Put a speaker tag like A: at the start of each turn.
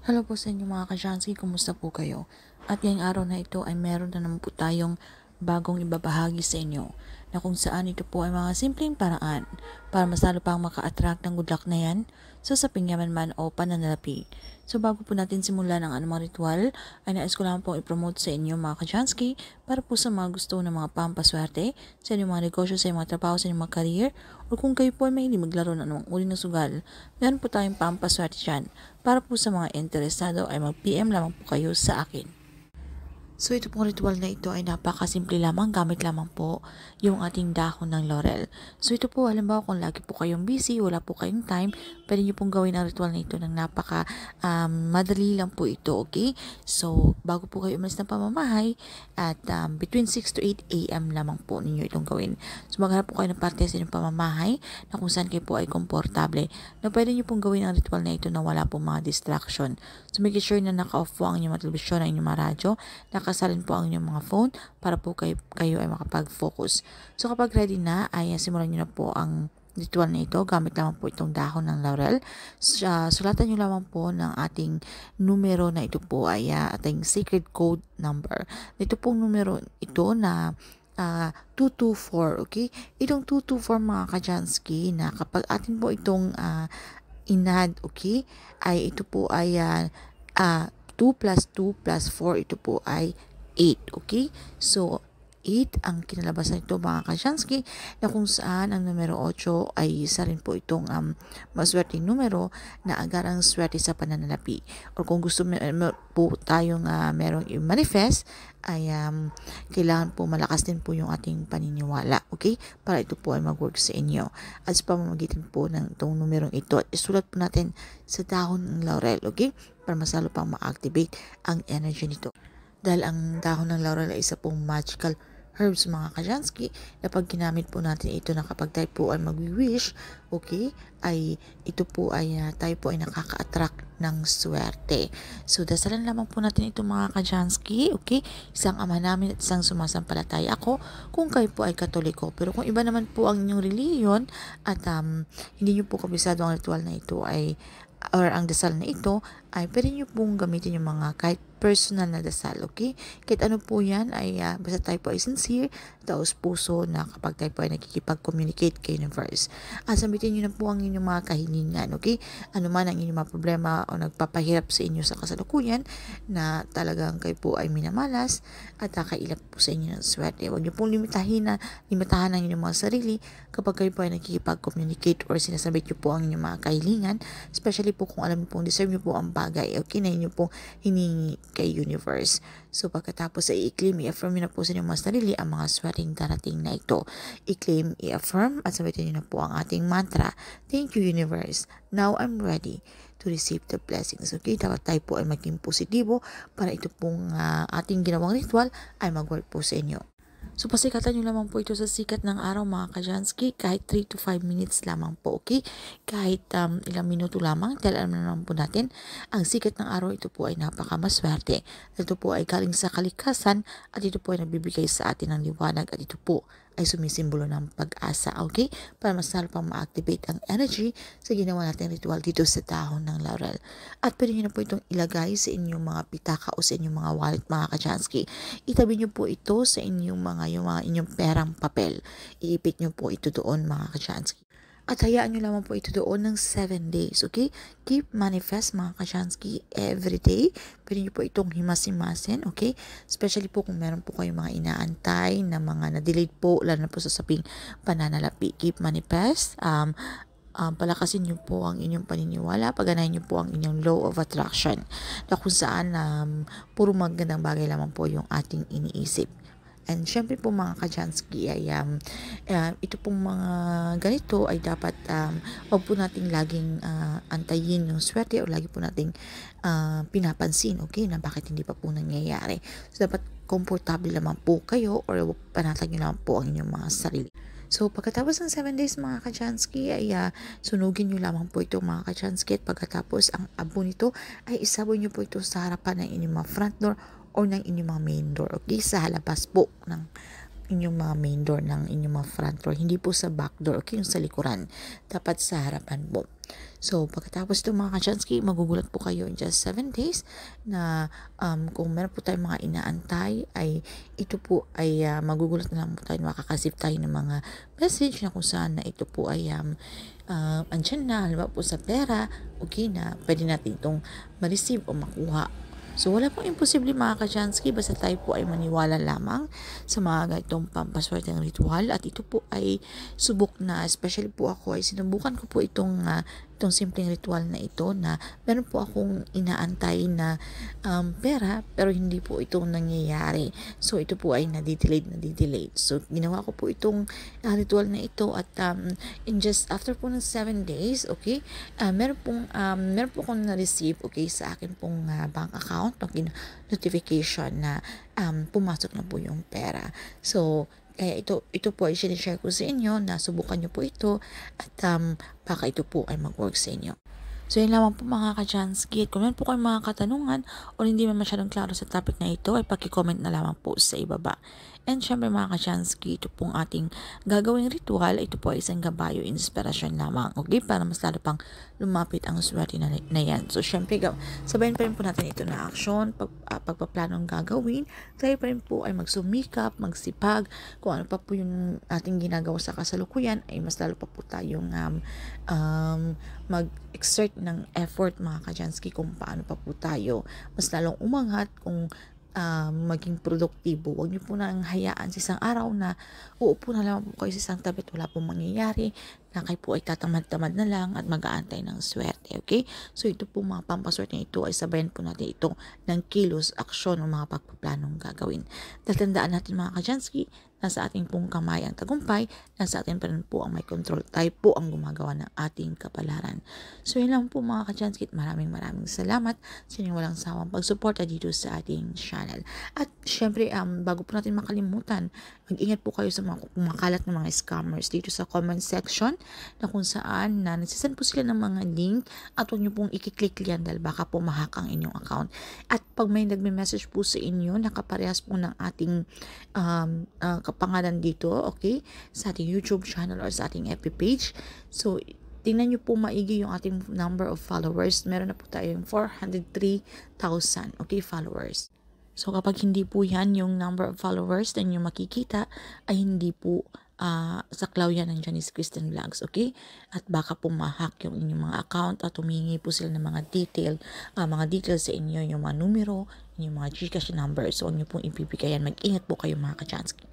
A: Hello po sa inyo mga ka-Jansi, kumusta po kayo? At ngayong araw na ito ay meron na naman po tayong bagong ibabahagi sa inyo na kung saan ito po ay mga simpleng paraan para mas lalo pang maka-attract ng good luck na yan sa saping yaman man o pananalapi. So bago po natin simulan ang anumang ritual, ay nais ko lang pong i-promote sa inyo mga ka-Janski para po sa mga gusto ng mga pampaswerte sa inyong mga negosyo, sa inyong mga trabaho, sa inyong mga career, o kung kayo po ay mahilig maglaro ng anumang uri ng sugal, meron po tayong pampaswerte dyan. Para po sa mga interesado ay mag-PM lamang po kayo sa akin. So ito pong ritual na ito ay napakasimple lamang, gamit lamang po yung ating dahon ng laurel. So ito po, halimbawa kung lagi po kayong busy, wala po kayong time, pwede nyo pong gawin ang ritual na ito ng madali lang po ito, okay? So bago po kayo umalis ng pamamahay at between 6 to 8 a.m. lamang po ninyo itong gawin. So maghanap po kayo ng parte sa inyong pamamahay na kung saan kayo po ay komportable na pwede nyo pong gawin ang ritual na ito na wala pong mga distraction. So make sure na naka-off po ang inyong mga telebisyon, ang inyong mga radyo, nakasalin po ang inyong mga phone para po kayo ay makapag-focus. So kapag ready na, ay simulan nyo na po ang ritual na ito. Gamit lamang po itong dahon ng laurel. Sulatan nyo lamang po ng ating numero na ito po ay ating sacred code number. Ito pong numero ito na 224, okay? Itong 224 mga ka-Jansky na kapag atin po itong inad, okay, ay ito po ay 2 plus 2 plus 4, ito po ay 8, okay? So, 8 ang kinalabasan nito mga kasyansky, na kung saan ang numero 8 ay isa rin po itong maswerteng numero na agarang swerte sa pananalapi. O kung gusto po tayong merong i-manifest, ay kailangan po malakas din po yung ating paniniwala, okay? Para ito po ay mag-work sa inyo. At sa pamamagitan po ng itong numerong ito, at isulat po natin sa dahon ng laurel, okay? Para mas lalo pang ma-activate ang energy nito. Dahil ang dahon ng laurel ay isa pong magical herbs mga kajansky, na pag ginamit po natin ito na kapag tayo po ay mag-wish, okay, ay ito po ay tayo po ay nakaka-attract ng swerte. So dasalan lamang po natin ito mga kajansky, okay? Isang ama namin at isang sumasampalataya ako kung kayo po ay katoliko. Pero kung iba naman po ang inyong reliyon at hindi nyo po kabisado ang ritual na ito ay or ang dasal na ito, ay pwede nyo pong gamitin yung mga kahit personal na dasal, okay? Kahit ano po yan, ay basta tayo po ay sincere, taos puso na kapag tayo po ay nakikipag-communicate kay universe. Sabitin nyo na po ang inyong mga kahilingan, okay? Ano man ang inyong mga problema o nagpapahirap sa inyo sa kasalukuyan, na talagang kayo po ay minamalas at kailap po sa inyo ng swerte. Huwag nyo pong limitahan ang inyong mga sarili kapag kayo po ay nakikipag-communicate or sinasabit nyo po ang inyong mga kahilingan, especially po kung alam nyo pong deserve nyo po ang bagay, okay, na inyo pong hiningi kay universe. So pagkatapos ay i-claim, i-affirm nyo na po sa inyong mga sarili ang mga swerteng darating na ito. I-claim, i-affirm at sabihin nyo na po ang ating mantra. Thank you universe. Now I'm ready to receive the blessings. Okay, dapat tayo po ay maging positibo para ito pong ating ginawang ritual ay mag-work po sa inyo. So, pasikatan nyo lamang po ito sa sikat ng araw mga kajansky, kahit 3 to 5 minutes lamang po, okay? Kahit ilang minuto lamang, dahil alam na naman po natin, ang sikat ng araw ito po ay napakamaswerte. Ito po ay galing sa kalikasan at ito po ay nagbibigay sa atin ng liwanag at ito po ay sumisimbolo ng pag-asa, okay? Para mas lalo pang ma-activate ang energy sa ginawa natin ritual dito sa dahon ng laurel. At pwede nyo na po itong ilagay sa inyong mga pitaka o sa inyong mga wallet mga kajansky. Itabi nyo po ito sa inyong yung mga inyong perang papel. Iipit nyo po ito doon mga kajansky. At hayaan nyo lamang po ito doon ng 7 days, okay? Keep manifest mga kajansky every day. Pwede nyo po itong himas-himasin, okay? Especially po kung meron po kayong mga inaantay na mga na-delayed po, lalo na po sa saping pananalapi. Keep manifest. Palakasin nyo po ang inyong paniniwala, pagganahin nyo po ang inyong law of attraction, na kung saan puro magandang bagay lamang po yung ating iniisip. And syempre po mga kajansky ay ito pong mga ganito ay dapat wag po nating laging antayin yung swerte o lagi po nating pinapansin, okay, na bakit hindi pa po nangyayari. So dapat komportable lamang po kayo or panatag nyo lamang po ang inyong mga sarili. So, pagkatapos ng 7 days mga kajansky ay sunugin nyo lamang po ito mga kajansky, at pagkatapos ang abo nito ay isabon nyo po ito sa harapan ng inyong mga front door o ng inyong mga main door, okay, sa halabas po ng inyong mga main door ng inyong mga front door, hindi po sa back door, okay, yung sa likuran, dapat sa harapan po. So, pagkatapos ito mga kachansky, magugulat po kayo in just 7 days na kung meron po tayong mga inaantay, ay ito po ay magugulat na lang po tayo, makakasip tayo ng mga message na kung saan na ito po ay andyan na, halimbawa po sa pera, okay, na pwede natin itong ma-receive o makuha. So, wala pong imposible mga kachansky, basta tayo po ay maniwala lamang sa mga ganitong pampaswerte ng ritual, at ito po ay subok na, especially po ako ay sinubukan ko po itong simpleng ritual na ito, na meron po akong inaantay na pera, pero hindi po itong nangyayari. So, ito po ay nadidelayed. So, ginawa ko po itong ritual na ito, at in just after po ng 7 days, okay, meron po akong na-receive, okay, sa akin pong bank account, notification na pumasok na po yung pera. So, kaya ito po ay sinishare ko sa inyo, na subukan nyo po ito, at baka ito po ay mag-work sa inyo. So, yun lamang po mga ka-Chansky. Kung meron po kayong mga katanungan o hindi man masyadong klaro sa topic na ito, ay paki-comment na lamang po sa ibaba. And syempre mga ka-Chansky, ito pong ating gagawing ritual, ito po ay isang gabayo, inspirasyon lamang. Okay? Para mas lalo pang lumapit ang swerte na yan. So, syempre, sabayin pa rin po natin ito na aksyon, pagpaplanong gagawin. Tayo pa rin po ay magsumikap, magsipag. Kung ano pa po yung ating ginagawa sa kasalukuyan, ay mas lalo pa po tayong mag-exert ng effort mga ka-Chansky, kung paano pa po tayo mas lalong umangat, kung maging produktibo. Huwag niyo po nang hayaan sa isang araw na uupo na lang po kayo sa isang tabi at wala pong mangyayari, na kayo po ay tatamad-tamad na lang at mag-aantay ng swerte. Okay? So, ito po mga pampaswerte na ito ay sabayan po natin ito ng kilos, aksyon o mga pagpaplanong gagawin. Tatandaan natin mga ka-Chansky, nasa ating pong kamay ang tagumpay, nasa atin pa rin po ang may control. Tayo po ang gumagawa ng ating kapalaran. So, yun lang po mga ka-Chansky. Maraming salamat sa inyong walang sawang pagsuporta dito sa ating channel. At syempre, bago po natin makalimutan, mag-ingat po kayo sa mga kumakalat ng mga scammers dito sa comment section, na kung saan na nagsisend po sila ng mga link, at huwag nyo pong ikiklik yan dahil baka po mahak ang inyong account. At pag may nagme-message po sa inyo, nakaparehas po ng ating kapangalan dito, okay, sa ating YouTube channel or sa ating FB page. So, tingnan nyo po maigi yung ating number of followers. Meron na po tayong 403,000, okay, followers. So, kapag hindi po yan yung number of followers na nyo makikita, ay hindi po saklaw yan ng Janice Kristen Vlogs, okay? At baka po ma-hack yung inyong mga account, at humingi po sila ng mga details sa inyo, yung mga numero, yung mga Gcash number. So, huwag nyo pong ipipigayan. Mag-ingat po kayo mga ka-Chansky.